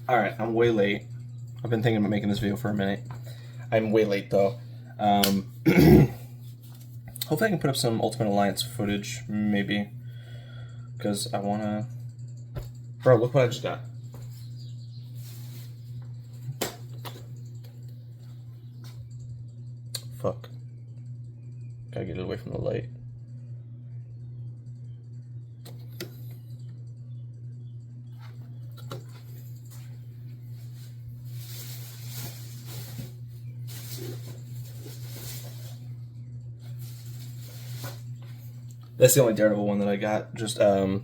Alright, I'm way late. I've been thinking about making this video for a minute. I'm way late, though. Hopefully I can put up some Ultimate Alliance footage, maybe. Because I want to... Bro, look what I just got. Fuck. Gotta get it away from the light. That's the only Daredevil one that I got. Just I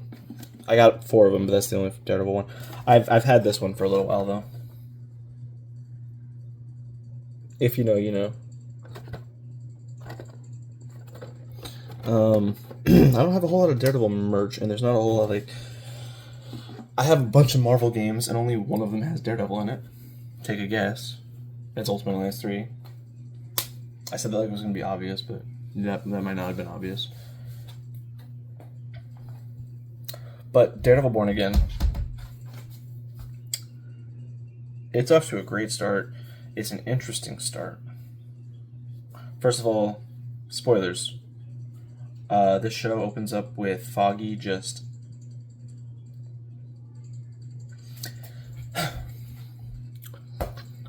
got 4 of them, but that's the only Daredevil one. I've had this one for a little while though. If you know, you know. I don't have a whole lot of Daredevil merch, and there's not a whole lot like. I have a bunch of Marvel games, and only one of them has Daredevil in it. Take a guess. It's Ultimate Alliance 3. I said that like it was going to be obvious, but that might not have been obvious. But Daredevil Born Again, it's off to a great start. It's an interesting start. First of all, spoilers. This show opens up with Foggy just...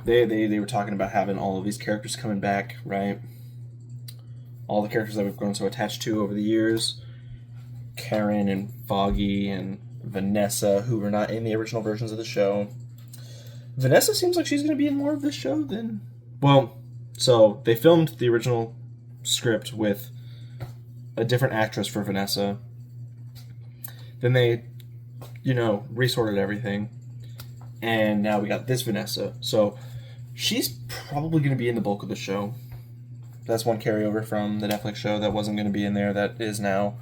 They were talking about having all of these characters coming back, right? All the characters that we've grown so attached to over the years. Karen and Foggy and Vanessa, who were not in the original versions of the show. Vanessa seems like she's going to be in more of this show than... Well, so they filmed the original script with a different actress for Vanessa. Then they, resorted everything. And now we got this Vanessa. So she's probably going to be in the bulk of the show. That's one carryover from the Netflix show that wasn't going to be in there that is now.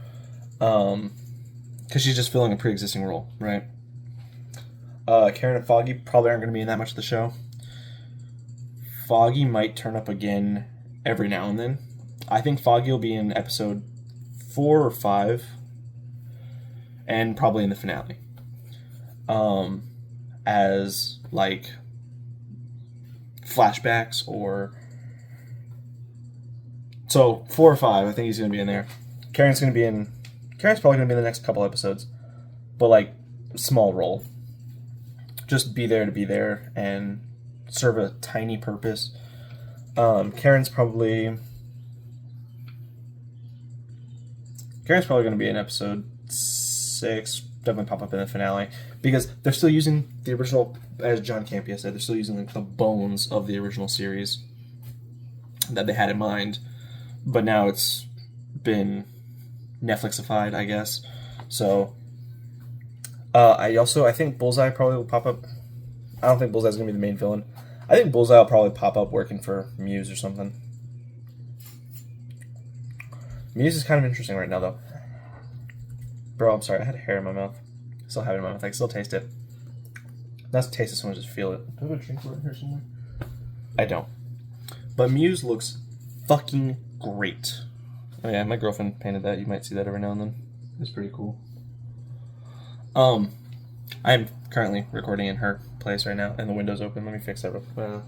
Because she's just filling a pre-existing role, right? Karen and Foggy probably aren't going to be in that much of the show. Foggy might turn up again every now and then. I think Foggy will be in episode 4 or 5, and probably in the finale. As, like, flashbacks or... So, 4 or 5, I think he's going to be in there. Karen's probably going to be in the next couple episodes. But, like, small role. Just be there to be there and serve a tiny purpose. Karen's probably going to be in episode 6. Definitely pop up in the finale. Because they're still using the original, as John Campea said, they're still using the bones of the original series that they had in mind. But now it's been Netflixified, I guess. So, I think Bullseye probably will pop up. I don't think Bullseye's going to be the main villain. I think Bullseye will probably pop up working for Muse or something. Muse is kind of interesting right now, though. Bro, I'm sorry, I had hair in my mouth. I still have it in my mouth. I can still taste it. Not taste it, someone just feel it. Do I have a drink right here somewhere? I don't. But Muse looks fucking great. Oh yeah, my girlfriend painted that. You might see that every now and then. It's pretty cool. I'm currently recording in her place right now, and the window's open. Let me fix that real quick.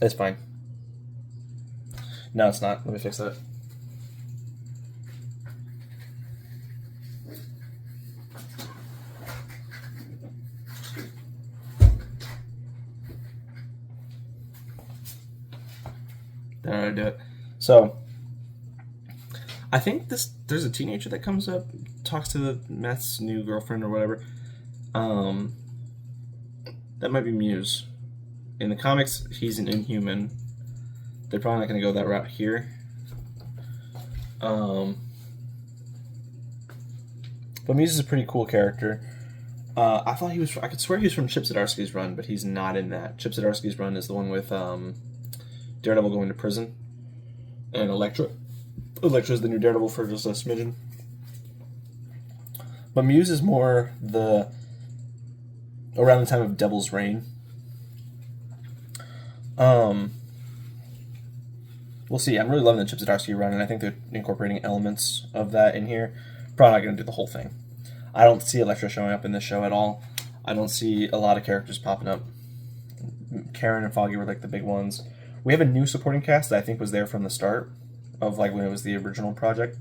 It's fine. No, it's not. Let me fix that. There, I do it. So, I think there's a teenager that comes up, talks to Matt's new girlfriend or whatever. That might be Muse. In the comics, he's an Inhuman. They're probably not going to go that route here. But Muse is a pretty cool character. I could swear he was from Chip Zdarsky's run, but he's not in that. Chip Zdarsky's run is the one with Daredevil going to prison, and Elektra. Elektra's the new Daredevil for just a smidgen. But Muse is more around the time of Devil's Reign. We'll see. I'm really loving the Chip Zdarsky run, and I think they're incorporating elements of that in here. Probably not going to do the whole thing. I don't see Elektra showing up in this show at all. I don't see a lot of characters popping up. Karen and Foggy were like the big ones. We have a new supporting cast that I think was there from the start of like when it was the original project,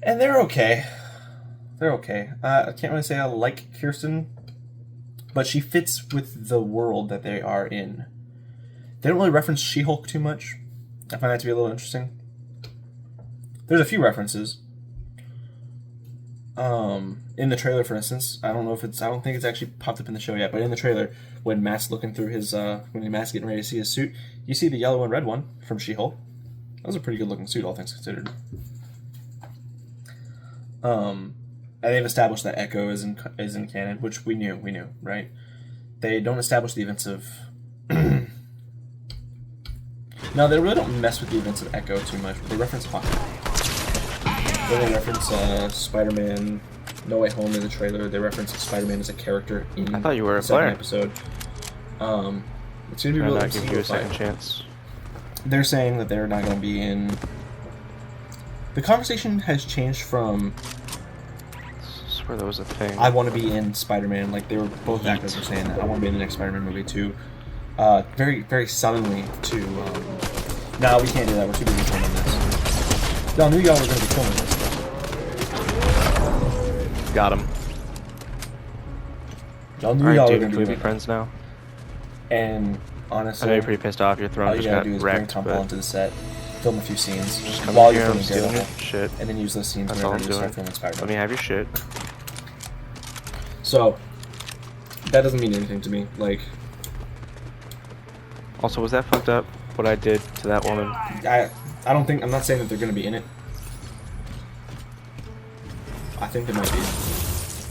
and they're okay. They're okay. I can't really say I like Kirsten, but she fits with the world that they are in. They don't really reference She-Hulk too much. I find that to be a little interesting. There's a few references. In the trailer, for instance, I don't think it's actually popped up in the show yet, but in the trailer, when Matt's looking through his, when Matt's getting ready to see his suit, you see the yellow and red one from She-Hulk. That was a pretty good looking suit, all things considered. And they've established that Echo is in canon, which we knew, right? They don't establish the events of... No, they really don't mess with the events of Echo too much, but they reference Hawkeye. They reference Spider-Man No Way Home in the trailer. They reference Spider-Man as a character in I thought you were a the second player. episode. It's going to be They're really not interesting give you a to find. second chance. They're saying that they're not going to be in... The conversation has changed from... I swear that was a thing. I want to be in Spider-Man. Like, they were both actors were saying that. I want to be in the next Spider-Man movie, too. Very, very suddenly to... No, we can't do that. We're too busy filming this. Y'all knew y'all were going to be filming this. Got him. Y'all knew Alright, y'all were dude, going to can we be be friends now? And I honestly, know you're pretty pissed off. Your all throne you just gotta got do is bring wrecked, Tom but Holland to the set, film a few scenes just come while in you're here, I'm filming stealing Daredevil, your shit. and then use those scenes That's all whenever I'm you start doing. filming Let Spider-Man. me have your shit. So that doesn't mean anything to me. Like, Also, was that fucked up? What I did to that woman? I'm not saying that they're gonna be in it. I think they might be.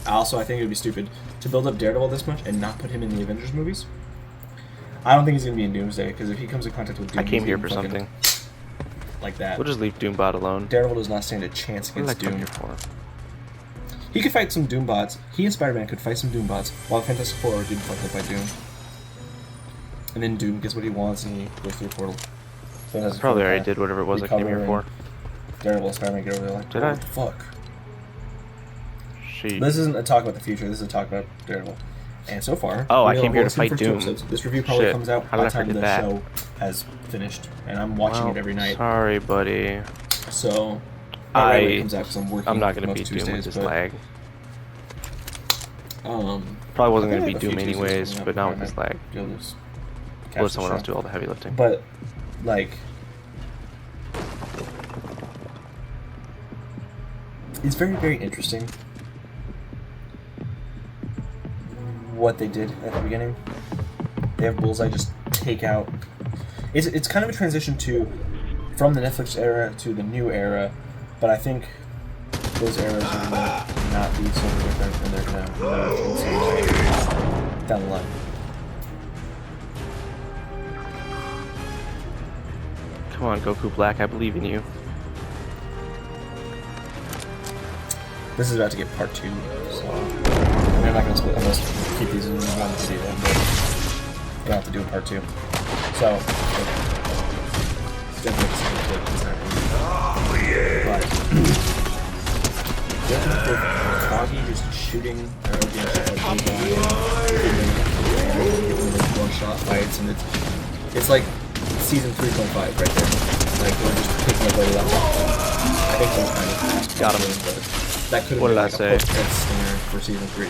Also, I think it would be stupid to build up Daredevil this much and not put him in the Avengers movies. I don't think he's gonna be in Doomsday, because if he comes in contact with Doom, I came he's here gonna for fucking something. like that. We'll just leave Doombot alone. Daredevil does not stand a chance What did I against come Doom. here for? He could fight some Doombots. He and Spider-Man could fight some Doombots while the Fantastic Four are getting fucked up by Doom. And then Doom gets what he wants and he goes through a portal. I probably already did whatever it was I came here for. Daredevil and Spider-Man get over there like, Did what I? the fuck? She. This isn't a talk about the future, this is a talk about Daredevil. And so far, Oh, I we know came here we'll to see the fight first two Doom. episodes. This review probably Shit. comes out How by did the I time the forget that? show has finished. And I'm watching it every night. Sorry, buddy. So, not right when it comes out because I'm working I'm not gonna most beat Doom Tuesdays, with this but, lag. I Probably wasn't gonna think I beat have a few Doom Tuesdays anyways, coming up but not where with this I lag. might be able to just catch Let the someone else show. do all the heavy lifting. But, like, it's very, very interesting what they did at the beginning. They have Bullseye just take out... It's kind of a transition from the Netflix era to the new era, but I think those eras are going to not be so different, and they're going to merge in some way down the line. Come on, Goku Black, I believe in you. This is about to get part 2, so I'm not going to split. I'm going to keep these in one video, but I'm going to have to do a part 2. So, it's definitely the same clip. It's not really. But, with Foggy just shooting, or one shot fights, and it's like season 3.5 right there. Like, we're just picking up where we left off. I think those kind of Got him. but that could have What been did I like say? a post-credit stinger for season 3.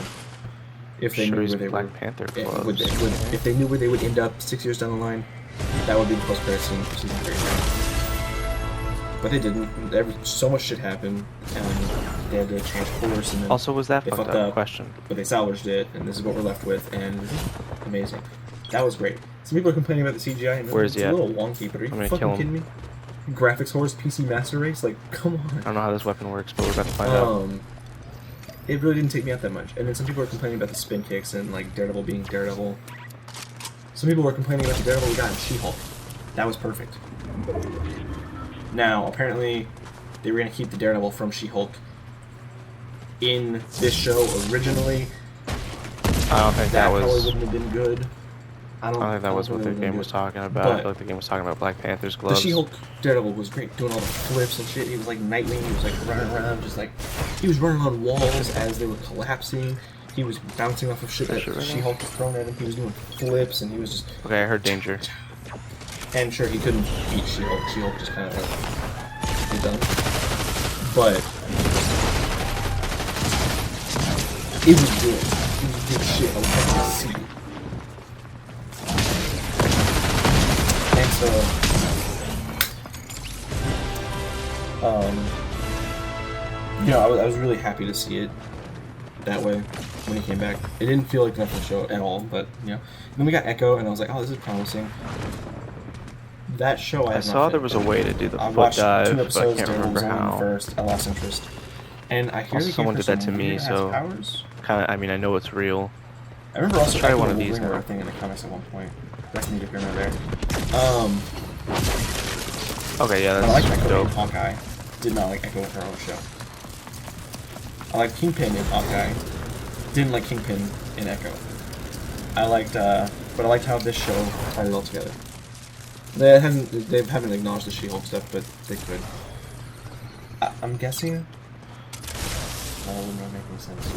If they knew Sure, he's where they Black were, Panther if, gloves. if they knew where they would end up 6 years down the line, that would be the post-credit scene for season 3. Right? But they didn't. So much shit happened, and they had to change course. And then Also, was that they fucked fucked up? up. Question. But they salvaged it, and this is what we're left with, and this is amazing. That was great. Some people are complaining about the CGI, and Where is it's he a at? little wonky, but are you I'm gonna fucking kill him. kidding me? Graphics horse, PC Master Race? Like, come on. I don't know how this weapon works, but we're about to find out. It really didn't take me out that much. And then some people are complaining about the spin kicks and, like, Daredevil being Daredevil. Some people were complaining about the Daredevil we got in She-Hulk. That was perfect. Now, apparently, they were going to keep the Daredevil from She-Hulk in this show originally. I don't think that probably was. wouldn't have been good. I don't think that was what the game was talking about. I feel like the game was talking about Black Panther's The gloves. She-Hulk Daredevil was great, doing all the flips and shit. He was like Nightwing. He was like running around, just like he was running on walls as they were collapsing. He was bouncing off of shit that She-Hulk was throwing at him. He was doing flips, and he was just... Okay, I heard danger. And sure, he couldn't beat She-Hulk. She-Hulk just kind of was done. But it was good. It was good shit. I was happy to see it. And so, I was really happy to see it that way when he came back. It didn't feel like the Netflix show at all, but then we got Echo, and I was like, oh, this is promising. That show I saw there was a way to do the foot dive, but I can't remember how. First, I lost interest, and I hear someone did that to me, so kind of. I mean, I know it's real. I remember also try one of these now. Thing in the comics at one point. That's neither here nor there. Okay, yeah, that's I like Echo dope. and Hawkeye. Did not like Echo with her own show. I like Kingpin in Hawkeye. Didn't like Kingpin in Echo. But I liked how this show tied it all together. They haven't acknowledged the She-Hulk stuff, but they could. I'm guessing. That wouldn't really make any sense.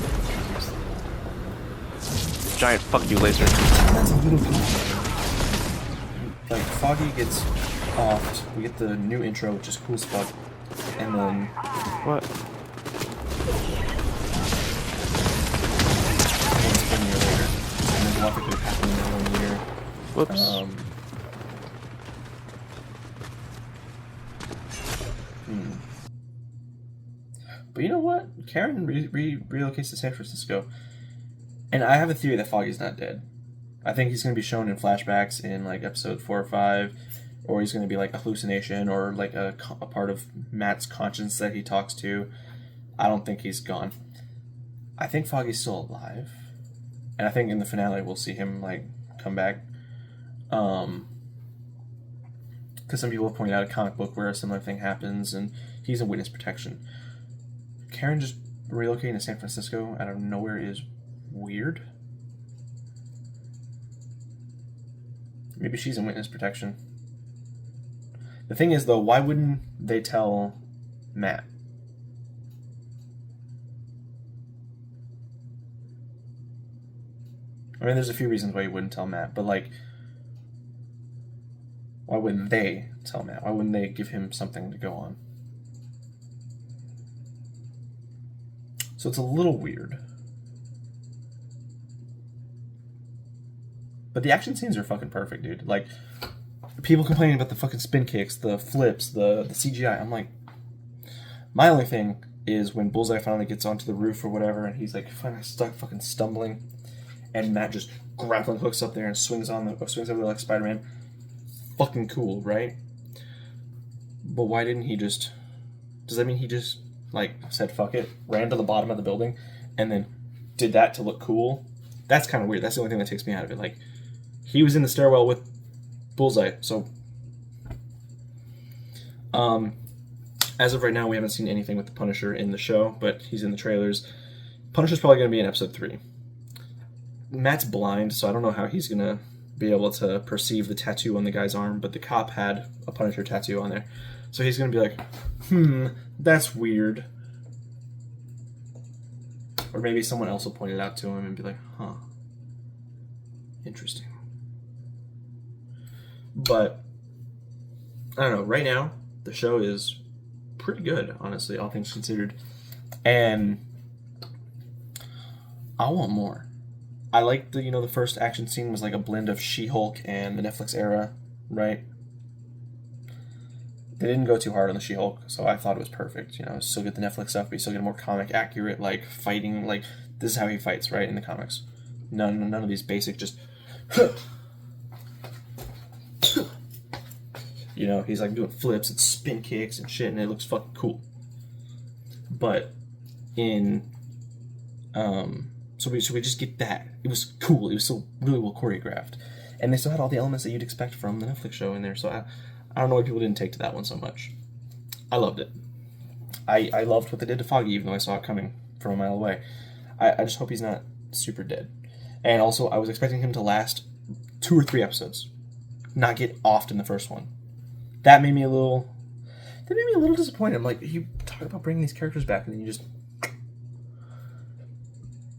Giant fuck you laser. That's a little confusing. Like, Foggy gets offed, we get the new intro, which is cool as fuck, and then... What? And then it's 1 year later, and then nothing could have happened in that 1 year. Whoops. But you know what? Karen relocates to San Francisco. And I have a theory that Foggy's not dead. I think he's going to be shown in flashbacks in, like, episode 4 or 5. Or he's going to be, like, a hallucination or, like, a part of Matt's conscience that he talks to. I don't think he's gone. I think Foggy's still alive. And I think in the finale we'll see him, like, come back. Because some people have pointed out a comic book where a similar thing happens, and he's in witness protection. Karen just relocating to San Francisco out of nowhere is weird. Maybe she's in witness protection. The thing is, though, why wouldn't they tell Matt? I mean, there's a few reasons why you wouldn't tell Matt, but, like, why wouldn't they tell Matt? Why wouldn't they give him something to go on? So it's a little weird. But the action scenes are fucking perfect, dude. Like, people complaining about the fucking spin kicks, the flips, the CGI. I'm like, my only thing is when Bullseye finally gets onto the roof or whatever, and he's like finally stuck fucking stumbling, and Matt just grappling hooks up there and swings over there like Spider-Man. Fucking cool, right? But why didn't he just... Does that mean he just, like, said fuck it, ran to the bottom of the building, and then did that to look cool? That's kind of weird. That's the only thing that takes me out of it. Like, he was in the stairwell with Bullseye, so... As of right now, we haven't seen anything with the Punisher in the show, but he's in the trailers. Punisher's probably going to be in episode 3. Matt's blind, so I don't know how he's going to be able to perceive the tattoo on the guy's arm, but the cop had a Punisher tattoo on there. So he's going to be like, that's weird. Or maybe someone else will point it out to him and be like, huh, interesting. But, I don't know, right now, the show is pretty good, honestly, all things considered. And I want more. I like the first action scene was like a blend of She-Hulk and the Netflix era, right? They didn't go too hard on the She-Hulk, so I thought it was perfect. Still get the Netflix stuff, but you still get a more comic accurate, like, fighting, like, this is how he fights, right, in the comics. None of these basic just... he's like doing flips and spin kicks and shit, and it looks fucking cool. But in... So we just get that. It was cool. It was so really well choreographed. And they still had all the elements that you'd expect from the Netflix show in there, so I don't know why people didn't take to that one so much. I loved it. I loved what they did to Foggy, even though I saw it coming from a mile away. I just hope he's not super dead. And also, I was expecting him to last 2 or 3 episodes. Not get offed in the first one. That made me a little disappointed. I'm like, you talk about bringing these characters back, and then you just...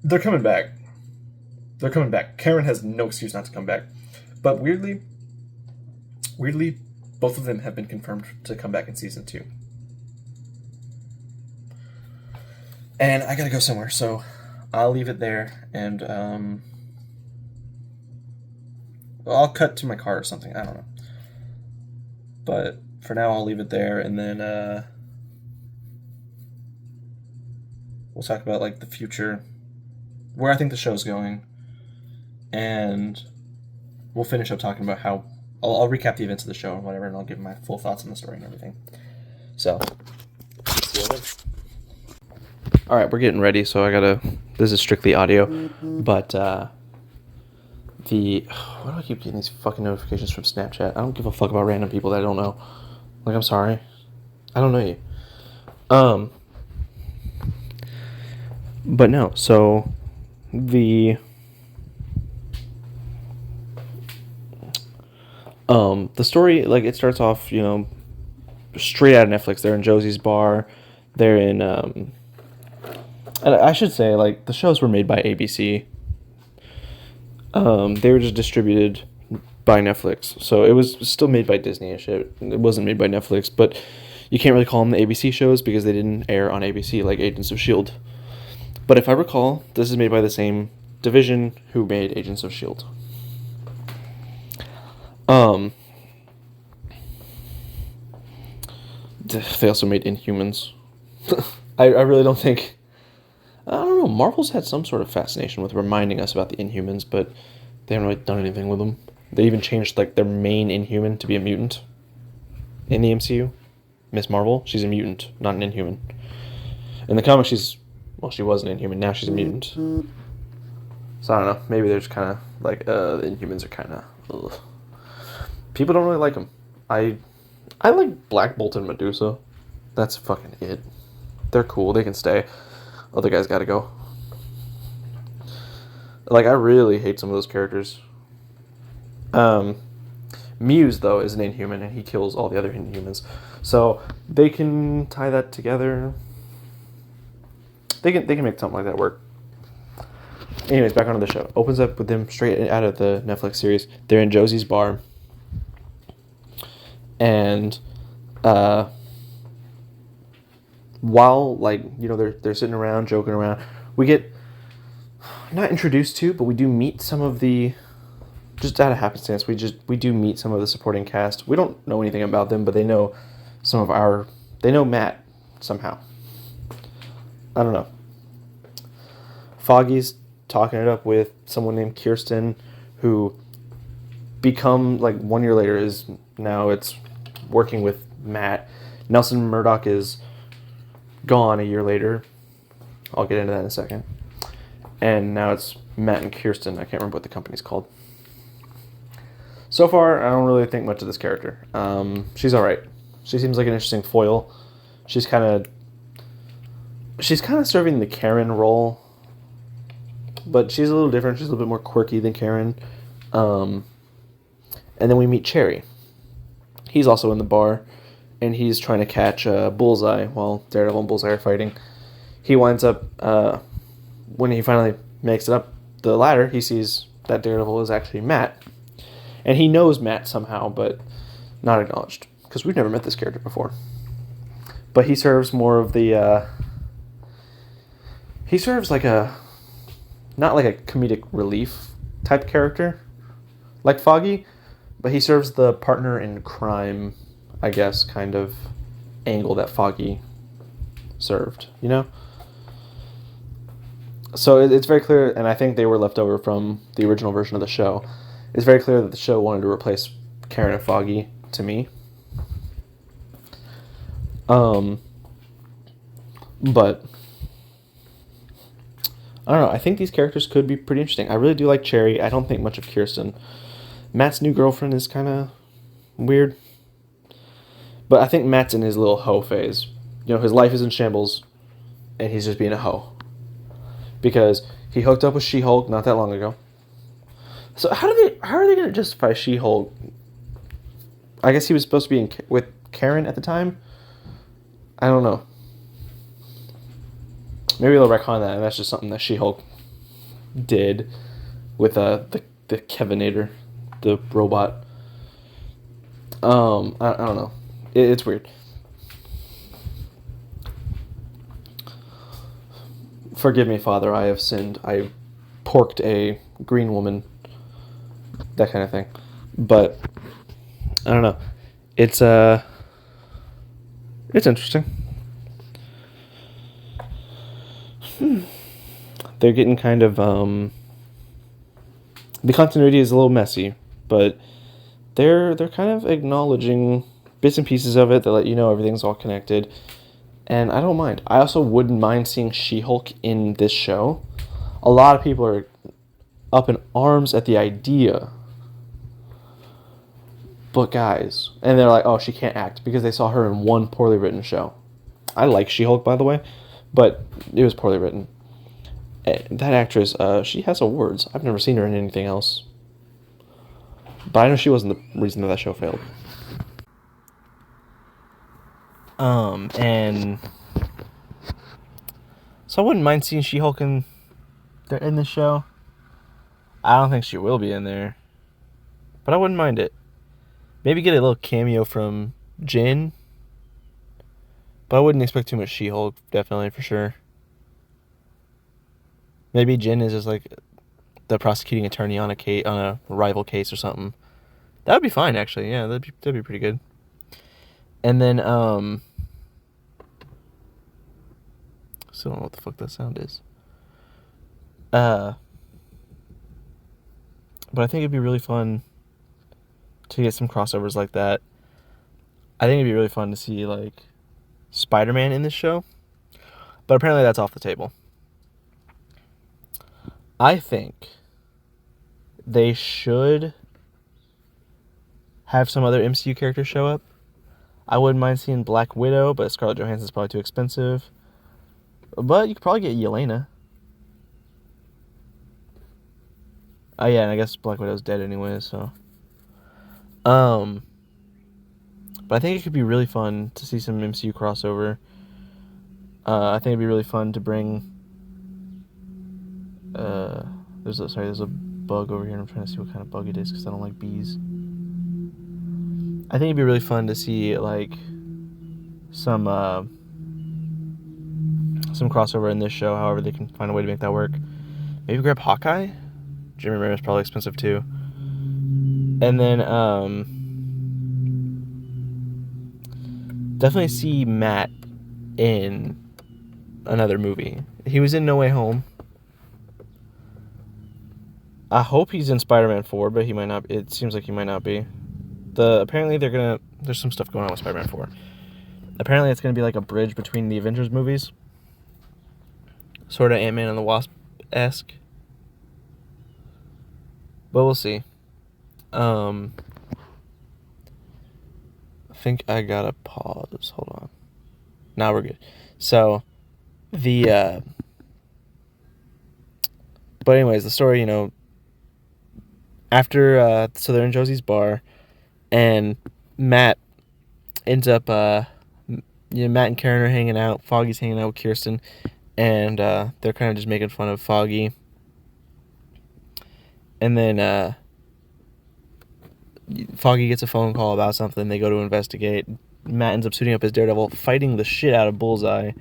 They're coming back. They're coming back. Karen has no excuse not to come back. But weirdly, both of them have been confirmed to come back in season 2. And I gotta go somewhere, so I'll leave it there, and I'll cut to my car or something. I don't know. But for now, I'll leave it there, and then we'll talk about like the future, where I think the show's going, and we'll finish up talking about how I'll recap the events of the show and whatever, and I'll give my full thoughts on the story and everything. So, see you then. All right, we're getting ready, so this is strictly audio, but why do I keep getting these fucking notifications from Snapchat? I don't give a fuck about random people that I don't know. Like, I'm sorry. I don't know you. But no, so the story, like, it starts off, straight out of Netflix. They're in Josie's bar. They're in, and I should say, like, the shows were made by ABC. They were just distributed by Netflix. So it was still made by Disney and shit. It wasn't made by Netflix, but you can't really call them the ABC shows because they didn't air on ABC like Agents of S.H.I.E.L.D. But if I recall, this is made by the same division who made Agents of S.H.I.E.L.D. They also made Inhumans. I really don't think... I don't know, Marvel's had some sort of fascination with reminding us about the Inhumans, but they haven't really done anything with them. They even changed, like, their main Inhuman to be a mutant in the MCU. Miss Marvel, she's a mutant, not an Inhuman. In the comics, she was an Inhuman, now she's a mutant. So I don't know, maybe they're just kind of, like, the Inhumans are kind of, ugh. People don't really like them. I like Black Bolt and Medusa. That's fucking it. They're cool, they can stay. Other guys gotta go. Like, I really hate some of those characters. Muse, though, is an Inhuman, and he kills all the other Inhumans. So, they can tie that together. They can make something like that work. Anyways, back onto the show. Opens up with them straight out of the Netflix series. They're in Josie's bar. And, while, like, they're sitting around, joking around, we get not introduced to, but we do meet some of the, just out of happenstance, we do meet some of the supporting cast. We don't know anything about them, but they know they know Matt somehow. I don't know. Foggy's talking it up with someone named Kirsten, who become, like, 1 year later it's working with Matt. Nelson Murdoch is gone a year later. I'll get into that in a second. And now it's Matt and Kirsten. I can't remember what the company's called. So far, I don't really think much of this character. She's alright. She seems like an interesting foil. She's kind of serving the Karen role, but she's a little different. She's a little bit more quirky than Karen. And then we meet Cherry. He's also in the bar, and he's trying to catch Bullseye while Daredevil and Bullseye are fighting. He winds up, when he finally makes it up the ladder, he sees that Daredevil is actually Matt. And he knows Matt somehow, but not acknowledged, because we've never met this character before. But he serves more of the, he serves like not like a comedic relief type character, like Foggy, but he serves the partner in crime, I guess, kind of angle that Foggy served, So it's very clear, and I think they were left over from the original version of the show. It's very clear that the show wanted to replace Karen and Foggy, to me. But I don't know. I think these characters could be pretty interesting. I really do like Cherry. I don't think much of Kirsten. Matt's new girlfriend is kind of weird. But I think Matt's in his little hoe phase. His life is in shambles, and he's just being a hoe. Because he hooked up with She-Hulk not that long ago. So how are they going to justify She-Hulk? I guess he was supposed to be with Karen at the time? I don't know. Maybe they'll retcon that, and that's just something that She-Hulk did with the Kevinator, the robot. I don't know. It's weird. Forgive me, Father, I have sinned. I porked a green woman. That kind of thing. But I don't know. It's interesting. They're getting kind of the continuity is a little messy, but they're kind of acknowledging bits and pieces of it that let you know everything's all connected. And I don't mind. I also wouldn't mind seeing She-Hulk in this show. A lot of people are up in arms at the idea. But guys, and they're like, oh, she can't act because they saw her in one poorly written show. I like She-Hulk, by the way, but it was poorly written. That actress, she has awards. I've never seen her in anything else. But I know she wasn't the reason that show failed. And so I wouldn't mind seeing She-Hulk in the show. I don't think she will be in there, but I wouldn't mind it. Maybe get a little cameo from Jin, but I wouldn't expect too much She-Hulk, definitely, for sure. Maybe Jin is just like the prosecuting attorney on a rival case or something. That would be fine, actually. Yeah, that'd be pretty good. And then still don't know what the fuck that sound is. But I think it'd be really fun to get some crossovers like that. I think it'd be really fun to see like Spider-Man in this show, but apparently that's off the table. I think they should have some other MCU characters show up. I wouldn't mind seeing Black Widow, but Scarlett Johansson's probably too expensive. But you could probably get Yelena. Oh yeah, and I guess Black Widow's dead anyway, so. But I think it could be really fun to see some MCU crossover. I think it'd be really fun to bring. There's a bug over here, and I'm trying to see what kind of bug it is because I don't like bees. I think it'd be really fun to see like some crossover in this show. However, they can find a way to make that work. Maybe grab Hawkeye. Jimmy Ramirez is probably expensive too. And then definitely see Matt in another movie. He was in No Way Home. I hope he's in Spider-Man 4, but he might not. It seems like he might not be. Apparently there's some stuff going on with Spider-Man 4. Apparently it's gonna be like a bridge between the Avengers movies. Sort of Ant-Man and the Wasp-esque. But we'll see. I think I gotta pause. Hold on. Now we're good. So, but anyways, the story, after, so they're in Josie's bar, and Matt ends up, Matt and Karen are hanging out, Foggy's hanging out with Kirsten, and, they're kind of just making fun of Foggy. And then, Foggy gets a phone call about something. They go to investigate. Matt ends up suiting up as Daredevil, fighting the shit out of Bullseye.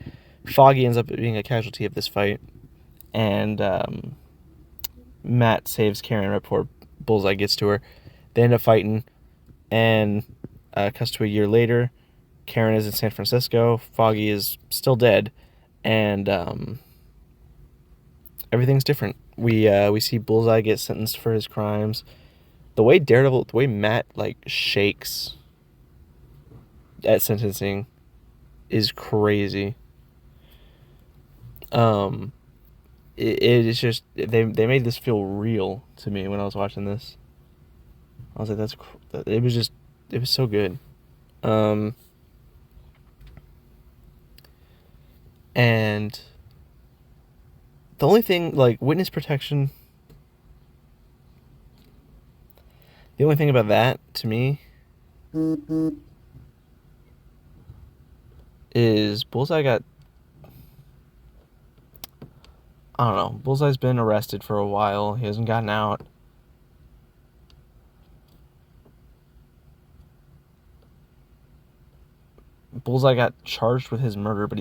Foggy ends up being a casualty of this fight. And Matt saves Karen right before Bullseye gets to her. They end up fighting. And cuts to a year later. Karen is in San Francisco. Foggy is still dead. And everything's different. We see Bullseye get sentenced for his crimes. The way Matt like shakes at sentencing is crazy. It's just they made this feel real to me when I was watching this. I was like, it was so good. And the only thing, like, witness protection, the only thing about that, to me, is Bullseye got I don't know. Bullseye's been arrested for a while. He hasn't gotten out. Bullseye got charged with his murder, but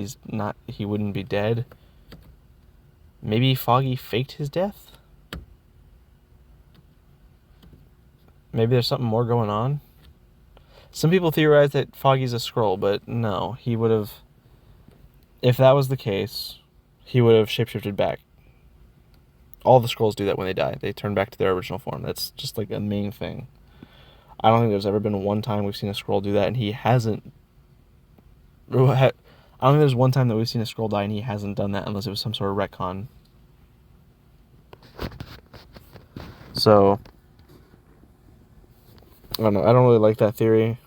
he wouldn't be dead. Maybe Foggy faked his death? Maybe there's something more going on? Some people theorize that Foggy's a Skrull, but no. He would have... If that was the case, he would have shapeshifted back. All the Skrulls do that when they die. They turn back to their original form. That's just like a main thing. I don't think there's ever been one time we've seen a Skrull do that, and he hasn't... I don't think there's one time that we've seen a Skrull die and he hasn't done that unless it was some sort of retcon. So, I don't know. I don't really like that theory.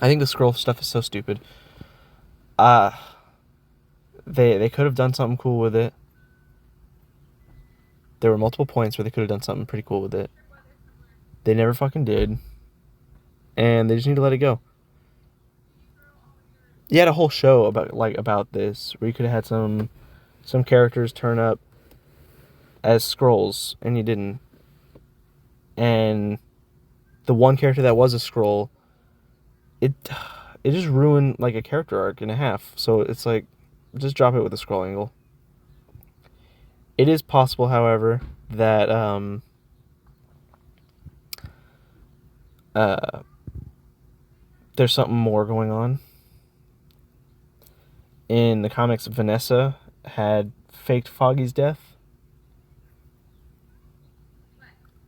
I think the Skrull stuff is so stupid. They could have done something cool with it. There were multiple points where they could have done something pretty cool with it. They never fucking did. And they just need to let it go. You had a whole show about this where you could have had some characters turn up as Skrulls and you didn't. And the one character that was a Skrull, it just ruined like a character arc and a half. So it's like, just drop it with the Skrull angle. It is possible, however, that there's something more going on. In the comics, Vanessa had faked Foggy's death.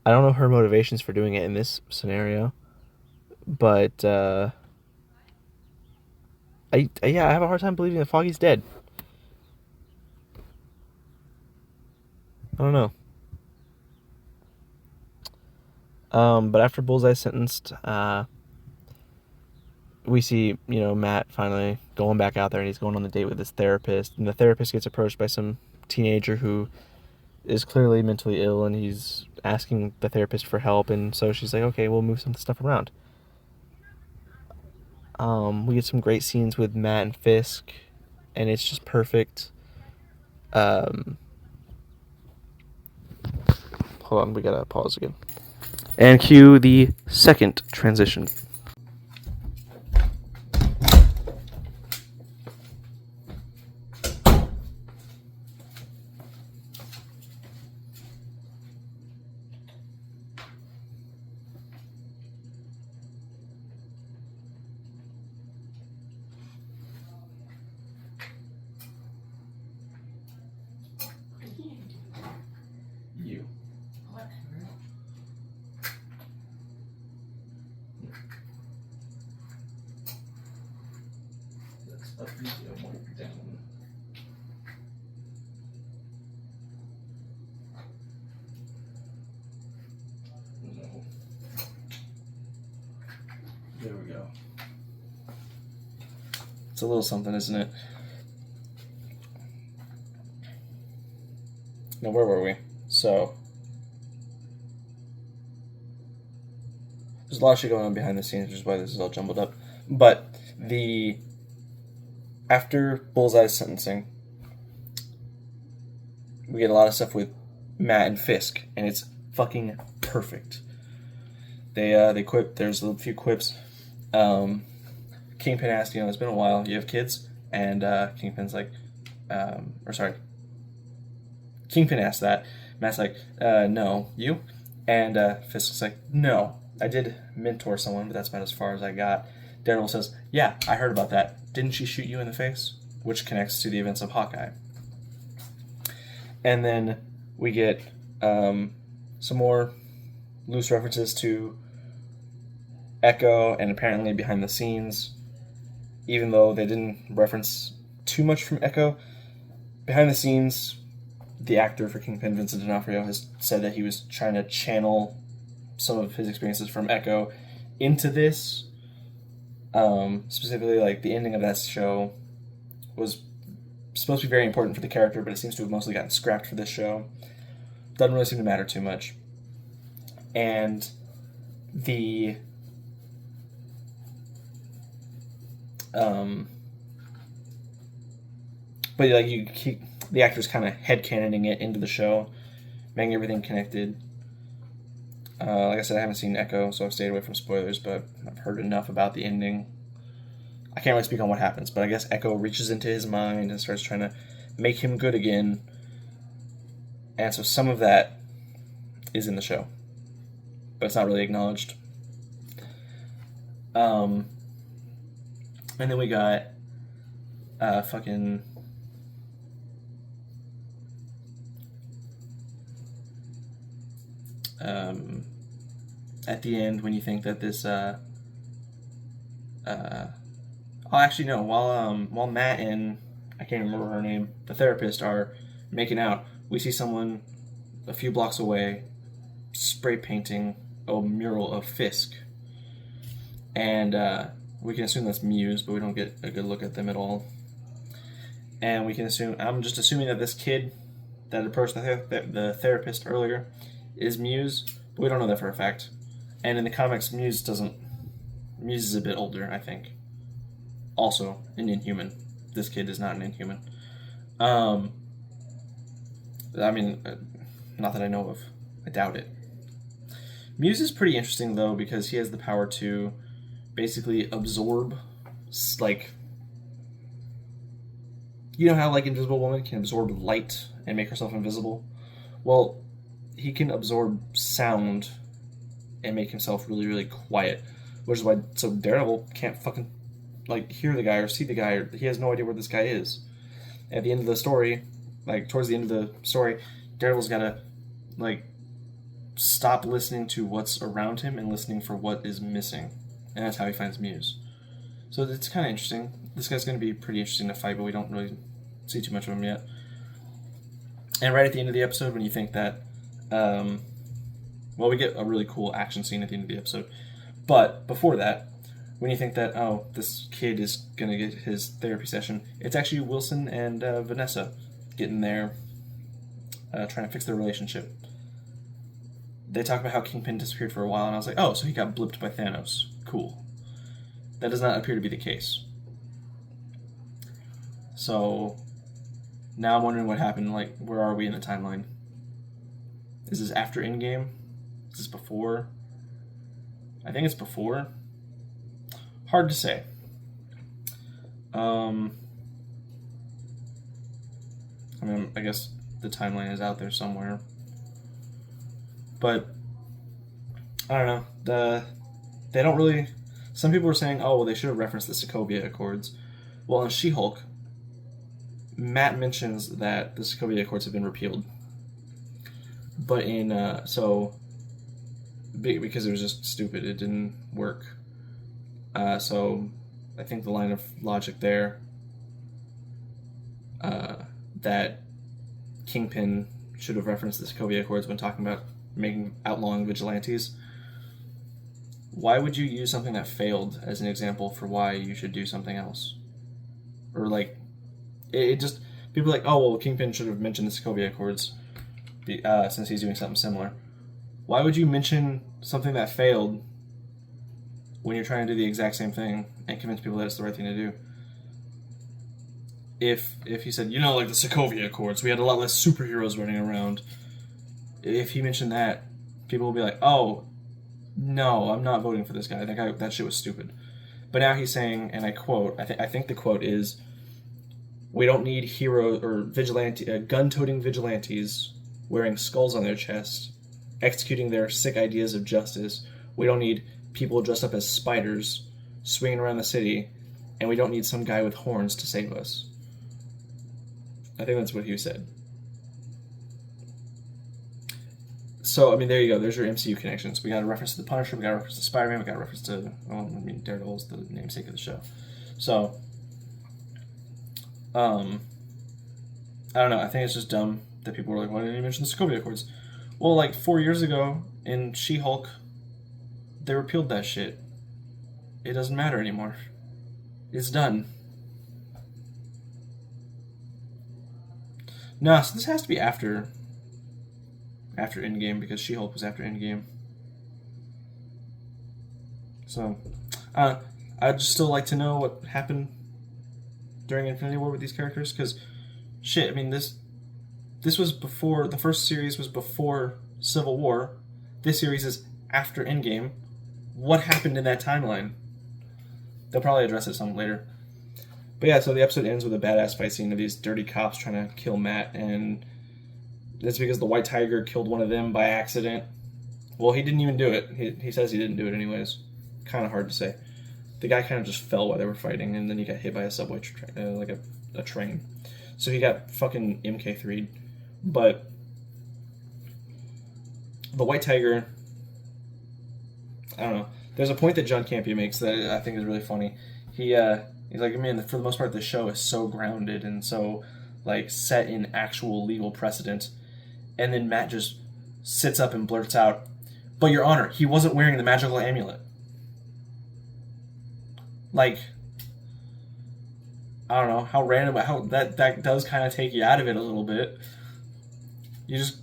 I don't know her motivations for doing it in this scenario, but I have a hard time believing that Foggy's dead. I don't know. But after Bullseye's sentenced, we see, Matt finally going back out there, and he's going on the date with his therapist, and the therapist gets approached by some teenager who is clearly mentally ill, and he's asking the therapist for help, and so she's like, okay, we'll move some stuff around. We get some great scenes with Matt and Fisk, and it's just perfect. Hold on, we gotta pause again. And cue the second transition. There we go. It's a little something, isn't it? Now, where were we? So, there's a lot of shit going on behind the scenes, which is why this is all jumbled up. But after Bullseye's sentencing, we get a lot of stuff with Matt and Fisk, and it's fucking perfect. They quip. There's a few quips. Kingpin asked, it's been a while. You have kids? And Kingpin's like, Kingpin asked that. Matt's like, no. You? And Fisk's like, no. I did mentor someone, but that's about as far as I got. Daredevil says, yeah, I heard about that. Didn't she shoot you in the face? Which connects to the events of Hawkeye. And then we get some more loose references to Echo, and apparently behind the scenes, even though they didn't reference too much from Echo, behind the scenes, the actor for Kingpin, Vincent D'Onofrio, has said that he was trying to channel some of his experiences from Echo into this. Specifically, like, the ending of that show was supposed to be very important for the character, but it seems to have mostly gotten scrapped for this show. Doesn't really seem to matter too much. And but like the actors kind of headcanoning it into the show, making everything connected. Like I said, I haven't seen Echo, so I've stayed away from spoilers, but I've heard enough about the ending. I can't really speak on what happens, but I guess Echo reaches into his mind and starts trying to make him good again. And so some of that is in the show, but it's not really acknowledged. And then we got fucking at the end when you think that this actually no, while Matt and I can't remember her name, the therapist, are making out, we see someone a few blocks away spray painting a mural of Fisk. And we can assume that's Muse, but we don't get a good look at them at all. And we can assume, I'm just assuming that this kid that approached the therapist earlier is Muse, but we don't know that for a fact. And in the comics, Muse is a bit older, I think. Also, an Inhuman. This kid is not an Inhuman. I mean, not that I know of. I doubt it. Muse is pretty interesting, though, because he has the power to basically absorb, like, you know how, like, Invisible Woman can absorb light and make herself invisible? Well, he can absorb sound and make himself really, really quiet, which is why, so Daredevil can't fucking, like, hear the guy or see the guy, or he has no idea where this guy is. At the end of the story, like, towards the end of the story, Daredevil's gotta, like, stop listening to what's around him and listening for what is missing. And that's how he finds Muse. So it's kind of interesting. This guy's going to be pretty interesting to fight, but we don't really see too much of him yet. And right at the end of the episode, when you think that... we get a really cool action scene at the end of the episode. But before that, when you think that, oh, this kid is going to get his therapy session, it's actually Wilson and Vanessa getting there, trying to fix their relationship. They talk about how Kingpin disappeared for a while, and I was like, oh, so he got blipped by Thanos. Cool. That does not appear to be the case. So, now I'm wondering what happened. Like, where are we in the timeline? Is this after Endgame? Is this before? I think it's before. Hard to say. I mean, I guess the timeline is out there somewhere. But I don't know. They don't really. Some people were saying, "Oh, well, they should have referenced the Sokovia Accords." Well, in She-Hulk, Matt mentions that the Sokovia Accords have been repealed, but in because it was just stupid, it didn't work. So I think the line of logic there that Kingpin should have referenced the Sokovia Accords when talking about making outlawing vigilantes. Why would you use something that failed as an example for why you should do something else? Or like, it just, people are like, oh, well, Kingpin should have mentioned the Sokovia Accords since he's doing something similar. Why would you mention something that failed when you're trying to do the exact same thing and convince people that it's the right thing to do? If he said, you know, like the Sokovia Accords, we had a lot less superheroes running around. If he mentioned that, people will be like, oh, no, I'm not voting for this guy. That shit was stupid. But now he's saying, and I quote, I think the quote is, we don't need hero or gun-toting vigilantes wearing skulls on their chest, executing their sick ideas of justice. We don't need people dressed up as spiders swinging around the city, and we don't need some guy with horns to save us. I think that's what he said. So, I mean, there you go. There's your MCU connections. We got a reference to the Punisher. We got a reference to Spider-Man. We got a reference to, Daredevil's the namesake of the show. So, I don't know. I think it's just dumb that people were like, why didn't you mention the Sokovia Accords? Well, like 4 years ago in She-Hulk, they repealed that shit. It doesn't matter anymore. It's done. No, so this has to be after Endgame, because She-Hulk was after Endgame. So, I'd just still like to know what happened during Infinity War with these characters, because shit. I mean, this was before the first series was before Civil War. This series is after Endgame. What happened in that timeline? They'll probably address it some later. But yeah, so the episode ends with a badass fight scene of these dirty cops trying to kill Matt, and it's because the White Tiger killed one of them by accident. Well, he didn't even do it. He says he didn't do it anyways. Kind of hard to say. The guy kind of just fell while they were fighting, and then he got hit by a subway like a train. So he got fucking MK3'd. But the White Tiger, I don't know. There's a point that John Campea makes that I think is really funny. He's like, man, for the most part, the show is so grounded and so like set in actual legal precedent. And then Matt just sits up and blurts out, "But Your Honor, he wasn't wearing the magical amulet." Like, I don't know how random, how that does kind of take you out of it a little bit. You just,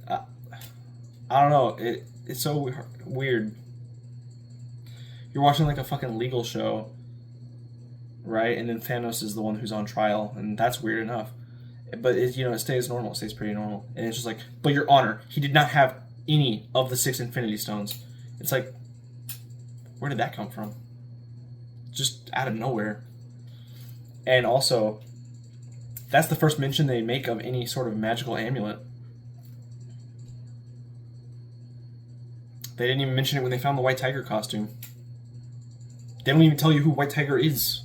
I don't know. It's so weird. You're watching like a fucking legal show, right? And then Thanos is the one who's on trial, and that's weird enough. But it stays normal. It stays pretty normal, and it's just like, "But Your Honor, he did not have any of the 6 Infinity Stones." It's like, where did that come from? Just out of nowhere. And also, that's the first mention they make of any sort of magical amulet. They didn't even mention it when they found the White Tiger costume. They don't even tell you who White Tiger is.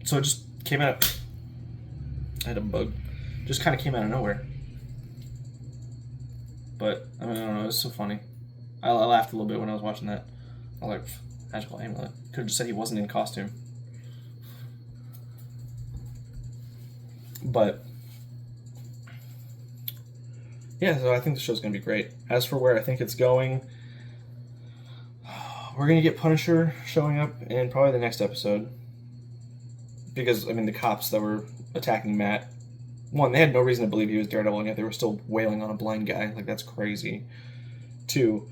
So it just came out. I had a bug. Just kind of came out of nowhere. But, I mean, I don't know. It was so funny. I laughed a little bit when I was watching that. I was like, magical amulet. Could have just said he wasn't in costume. But, yeah, so I think the show's going to be great. As for where I think it's going, we're going to get Punisher showing up in probably the next episode. Because, I mean, the cops that were attacking Matt, one, they had no reason to believe he was Daredevil, and yet they were still wailing on a blind guy. Like, that's crazy. Two,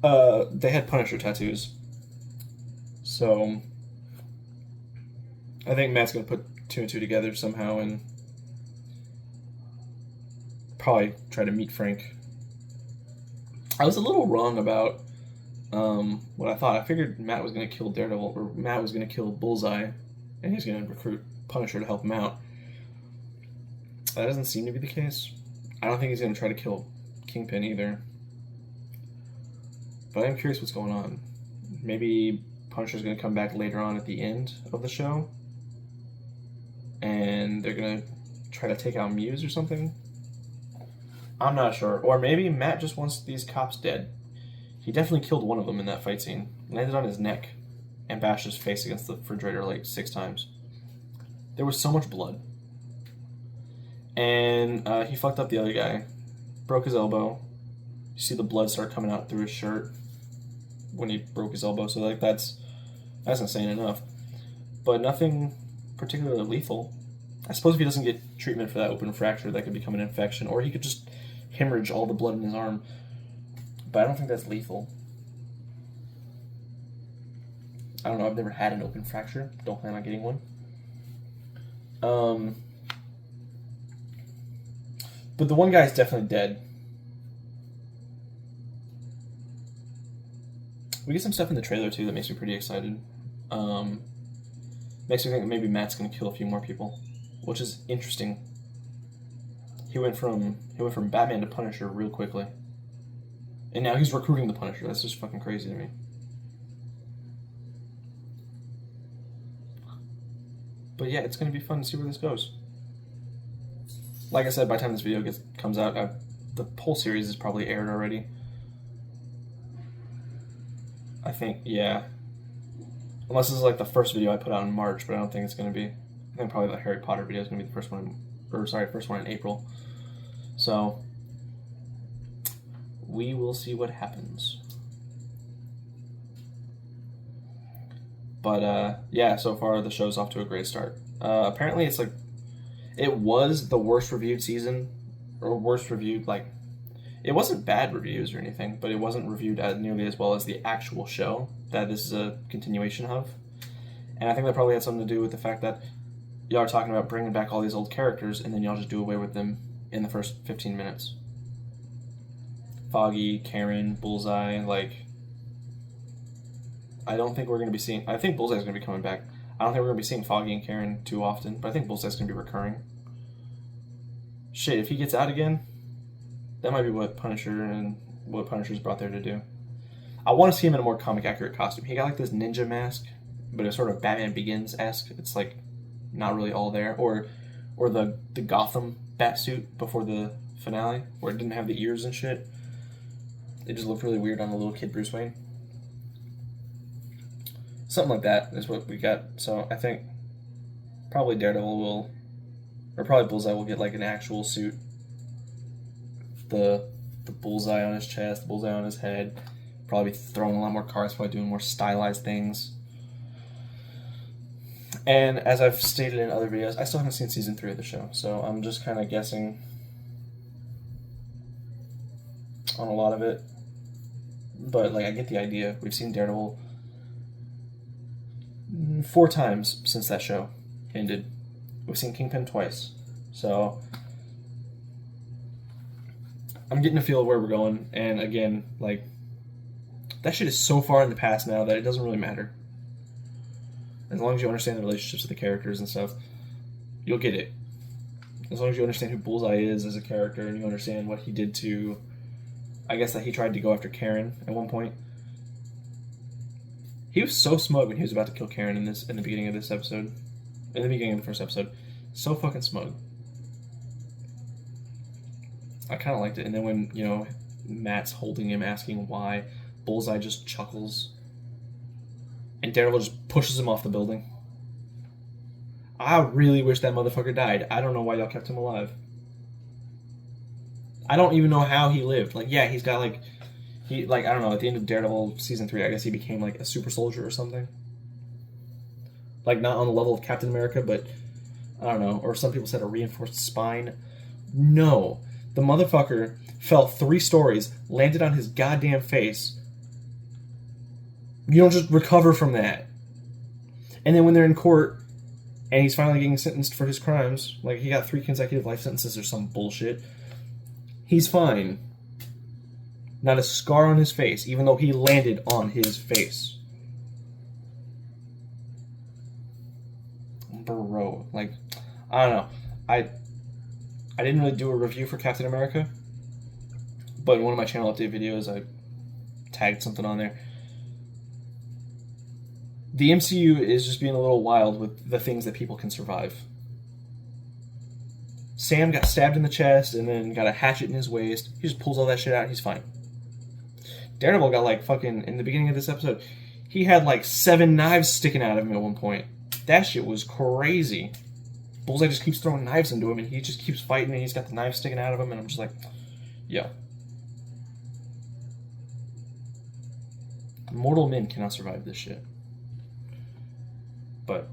they had Punisher tattoos. So, I think Matt's going to put 2 and 2 together somehow and probably try to meet Frank. I was a little wrong about what I thought. I figured Matt was going to kill Daredevil, or Matt was going to kill Bullseye, and he's going to recruit Punisher to help him out. That doesn't seem to be the case. I don't think he's going to try to kill Kingpin either. But I'm curious what's going on. Maybe Punisher's going to come back later on at the end of the show, and they're going to try to take out Muse or something. I'm not sure. Or maybe Matt just wants these cops dead. He definitely killed one of them in that fight scene. Landed on his neck and bashed his face against the refrigerator like 6 times. There was so much blood. And he fucked up the other guy. Broke his elbow. You see the blood start coming out through his shirt when he broke his elbow. So like that's insane enough. But nothing particularly lethal. I suppose if he doesn't get treatment for that open fracture, that could become an infection. Or he could just hemorrhage all the blood in his arm. But I don't think that's lethal. I don't know, I've never had an open fracture. Don't plan on getting one. But the one guy's definitely dead. We get some stuff in the trailer too that makes me pretty excited. Makes me think that maybe Matt's gonna kill a few more people, which is interesting. He went from Batman to Punisher real quickly, and now he's recruiting the Punisher. That's just fucking crazy to me. But yeah, it's gonna be fun to see where this goes. Like I said, by the time this video comes out, the whole series is probably aired already. I think, yeah. Unless this is like the first video I put out in March, but I don't think it's going to be. I think probably the Harry Potter video is going to be the first one, first one in April. So, we will see what happens. But, yeah, so far the show's off to a great start. Apparently it was the worst reviewed season, or worst reviewed, like, It wasn't bad reviews or anything, but it wasn't reviewed as nearly as well as the actual show that this is a continuation of. And I think that probably had something to do with the fact that y'all are talking about bringing back all these old characters, and then y'all just do away with them in the first 15 minutes. Foggy, Karen, Bullseye, like... I don't think we're going to be seeing... I think Bullseye's going to be coming back. I don't think we're going to be seeing Foggy and Karen too often, but I think Bullseye's going to be recurring. Shit, if he gets out again, that might be what Punisher's brought there to do. I want to see him in a more comic-accurate costume. He got like this ninja mask, but it's sort of Batman Begins-esque. It's like not really all there. Or the Gotham batsuit before the finale, where it didn't have the ears and shit. It just looked really weird on the little kid Bruce Wayne. Something like that is what we got. So I think probably Daredevil will, or probably Bullseye will get like an actual suit. The bullseye on his chest, the bullseye on his head. Probably throwing a lot more cards, probably doing more stylized things. And as I've stated in other videos, I still haven't seen season 3 of the show, so I'm just kind of guessing on a lot of it. But like, I get the idea. We've seen Daredevil 4 times since that show ended. We've seen Kingpin twice. So I'm getting a feel of where we're going. And again, like, that shit is so far in the past now that it doesn't really matter. As long as you understand the relationships of the characters and stuff, you'll get it. As long as you understand who Bullseye is as a character and you understand what he did to... I guess that he tried to go after Karen at one point. He was so smug when he was about to kill Karen in the beginning of this episode. In the beginning of the first episode. So fucking smug. I kind of liked it. And then when, you know, Matt's holding him, asking why, Bullseye just chuckles. And Daredevil just pushes him off the building. I really wish that motherfucker died. I don't know why y'all kept him alive. I don't even know how he lived. Like, yeah, he's got, like... I don't know, at the end of Daredevil Season 3, I guess he became, like, a super soldier or something. Like, not on the level of Captain America, but... I don't know. Or some people said a reinforced spine. No. The motherfucker fell 3 stories, landed on his goddamn face. You don't just recover from that. And then when they're in court, and he's finally getting sentenced for his crimes, like, he got 3 consecutive life sentences or some bullshit... He's fine. Not a scar on his face, even though he landed on his face. Bro, like, I don't know. I didn't really do a review for Captain America, but in one of my channel update videos, I tagged something on there. The MCU is just being a little wild with the things that people can survive. Sam got stabbed in the chest and then got a hatchet in his waist. He just pulls all that shit out. He's fine. Daredevil got like fucking, in the beginning of this episode, he had like 7 knives sticking out of him at one point. That shit was crazy. Bullseye just keeps throwing knives into him and he just keeps fighting and he's got the knives sticking out of him and I'm just like, yeah. Mortal men cannot survive this shit. But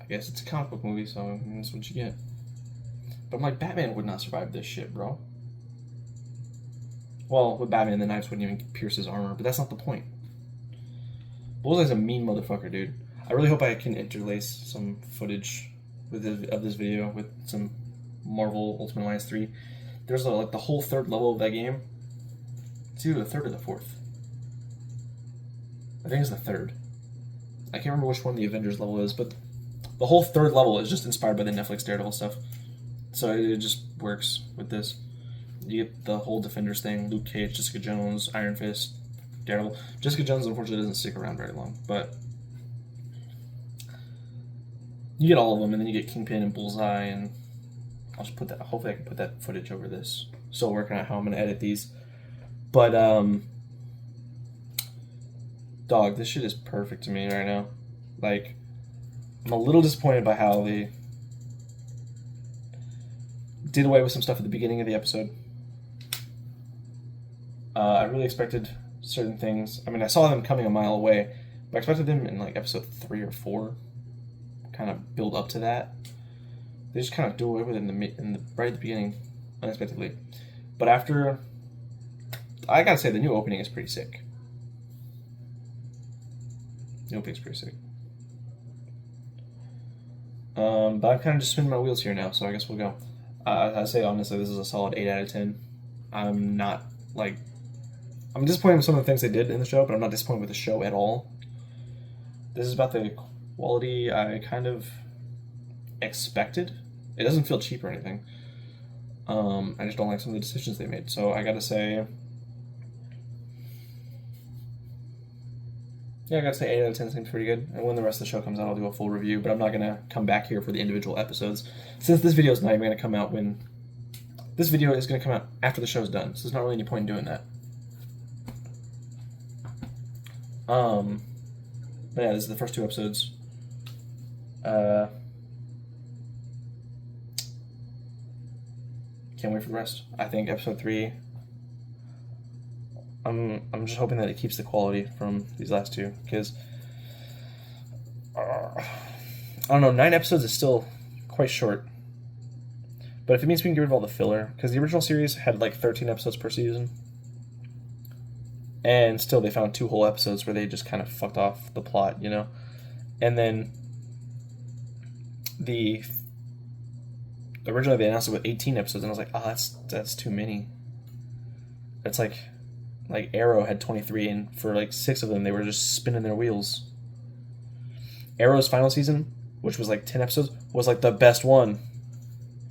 I guess it's a comic book movie, so that's what you get. But I'm like, Batman would not survive this shit, bro. Well, with Batman, the knives wouldn't even pierce his armor, but that's not the point. Bullseye's a mean motherfucker, dude. I really hope I can interlace some footage of this video with some Marvel Ultimate Alliance 3. There's like the whole 3rd level of that game. It's either the 3rd or the 4th. I think it's the 3rd. I can't remember which one the Avengers level is, but the whole 3rd level is just inspired by the Netflix Daredevil stuff. So it just works with this. You get the whole Defenders thing, Luke Cage, Jessica Jones, Iron Fist, Daredevil. Jessica Jones, unfortunately, doesn't stick around very long, but you get all of them, and then you get Kingpin and Bullseye, and I'll just put that, hopefully I can put that footage over this. Still working out how I'm going to edit these. But, dog, this shit is perfect to me right now. Like, I'm a little disappointed by how they did away with some stuff at the beginning of the episode. I really expected certain things. I mean, I saw them coming a mile away, but I expected them in like episode 3 or 4, kind of build up to that. They just kind of do away with it right at the beginning, unexpectedly. But after, I gotta say, the new opening is pretty sick. New opening's pretty sick. But I'm kind of just spinning my wheels here now, so I guess we'll go. I say honestly, this is a solid 8 out of 10. I'm not like, I'm disappointed with some of the things they did in the show, but I'm not disappointed with the show at all. This is about the quality I kind of expected. It doesn't feel cheap or anything. I just don't like some of the decisions they made. So I gotta say, yeah, I gotta say 8 out of 10 seems pretty good. And when the rest of the show comes out, I'll do a full review. But I'm not gonna come back here for the individual episodes, since this video is not even gonna come out when. This video is gonna come out after the show's done, so there's not really any point in doing that. But yeah, this is the first 2 episodes. Can't wait for the rest. I think episode 3. I'm just hoping that it keeps the quality from these last 2, because I don't know. 9 episodes is still quite short. But if it means we can get rid of all the filler, because the original series had like 13 episodes per season, and still they found 2 whole episodes where they just kind of fucked off the plot, you know. And then originally they announced it with 18 episodes, and I was like, oh, that's too many. It's like Arrow had 23, and for like 6 of them they were just spinning their wheels. Arrow's final season, which was like 10 episodes, was like the best one.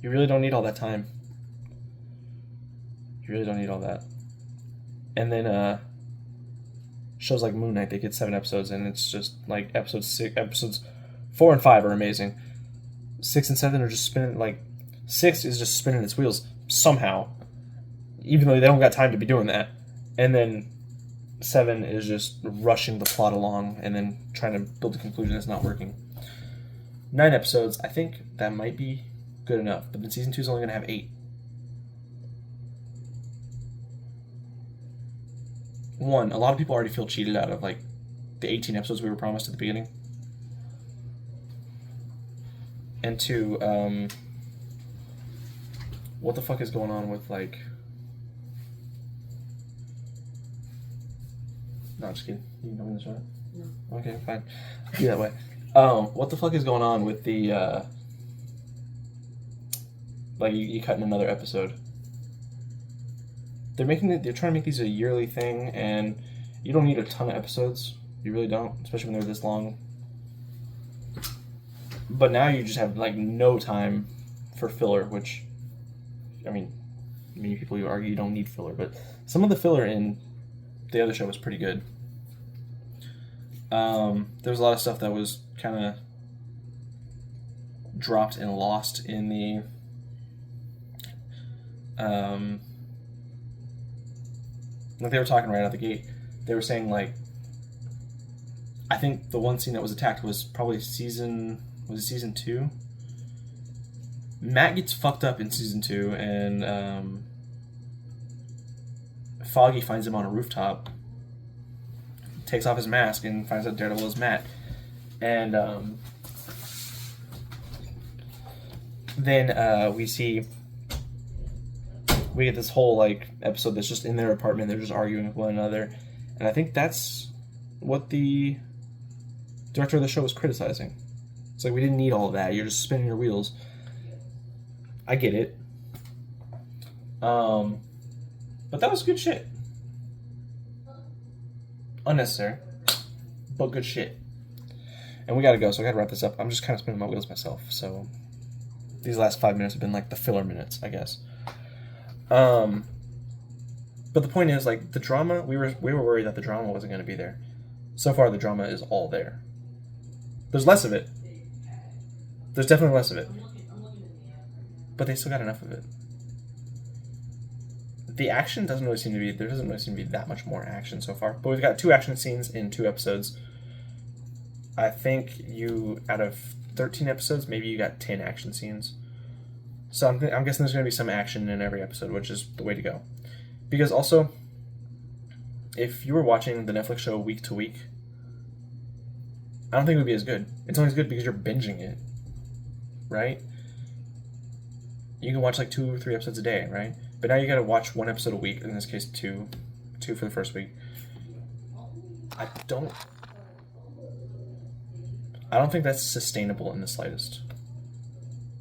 You really don't need all that time. You really don't need all that. And then shows like Moon Knight, they get 7 episodes, and it's just like episodes 4 and 5 are amazing. 6 and 7 are just spinning, like 6 is just spinning its wheels somehow, even though they don't got time to be doing that. And then 7 is just rushing the plot along and then trying to build a conclusion that's not working. 9 episodes, I think that might be good enough, but then season 2 is only going to have 8. One, a lot of people already feel cheated out of like the 18 episodes we were promised at the beginning. And 2, what the fuck is going on with like... No, just kidding. You can come in this way? No. Okay, fine. Be that way. What the fuck is going on with the, like, you cut in another episode? They're trying to make these a yearly thing, and you don't need a ton of episodes. You really don't, especially when they're this long. But now you just have, like, no time for filler, which, I mean, many people who argue you don't need filler, but some of the filler in the other show was pretty good. There was a lot of stuff that was kind of dropped and lost in the like they were talking right out the gate. They were saying, like, I think the one scene that was attacked was probably season 2? Matt gets fucked up in season 2, and Foggy finds him on a rooftop, takes off his mask, and finds out Daredevil is Matt. And then we get this whole like episode that's just in their apartment. They're just arguing with one another, and I think that's what the director of the show was criticizing. It's like, we didn't need all of that. You're just spinning your wheels. I get it. But that was good shit. Unnecessary, but good shit. And we gotta go, so I gotta wrap this up. I'm just kind of spinning my wheels myself, so these last 5 minutes have been like the filler minutes, I guess. But the point is, like, the drama, we were worried that the drama wasn't going to be there. So far, the drama is all there. There's less of it. There's definitely less of it. But they still got enough of it. The action there doesn't really seem to be that much more action so far. But we've got 2 action scenes in 2 episodes. I think out of 13 episodes, maybe you got 10 action scenes. So I'm guessing there's going to be some action in every episode, which is the way to go. Because also, if you were watching the Netflix show week to week, I don't think it would be as good. It's only as good because you're binging it, right? You can watch like 2 or 3 episodes a day, right? But now you gotta watch one episode a week, in this case two for the first week. I don't think that's sustainable in the slightest.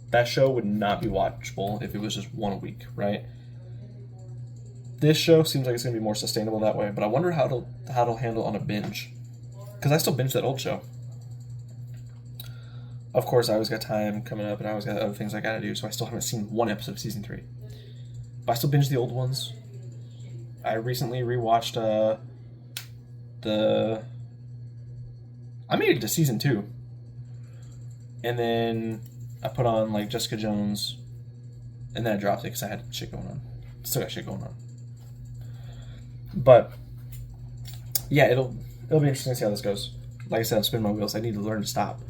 That show would not be watchable if it was just one a week, right? This show seems like it's gonna be more sustainable that way, but I wonder how it'll handle on a binge. Because I still binge that old show. Of course, I always got time coming up, and I always got other things I gotta do, so I still haven't seen one episode of season 3. But I still binge the old ones. I recently rewatched I made it to season 2. And then I put on like Jessica Jones, and then I dropped it because I had shit going on. Still got shit going on. But yeah, it'll be interesting to see how this goes. Like I said, I'm spinning my wheels. I need to learn to stop.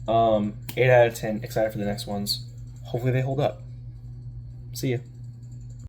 8 out of 10. Excited for the next ones. Hopefully they hold up. See ya.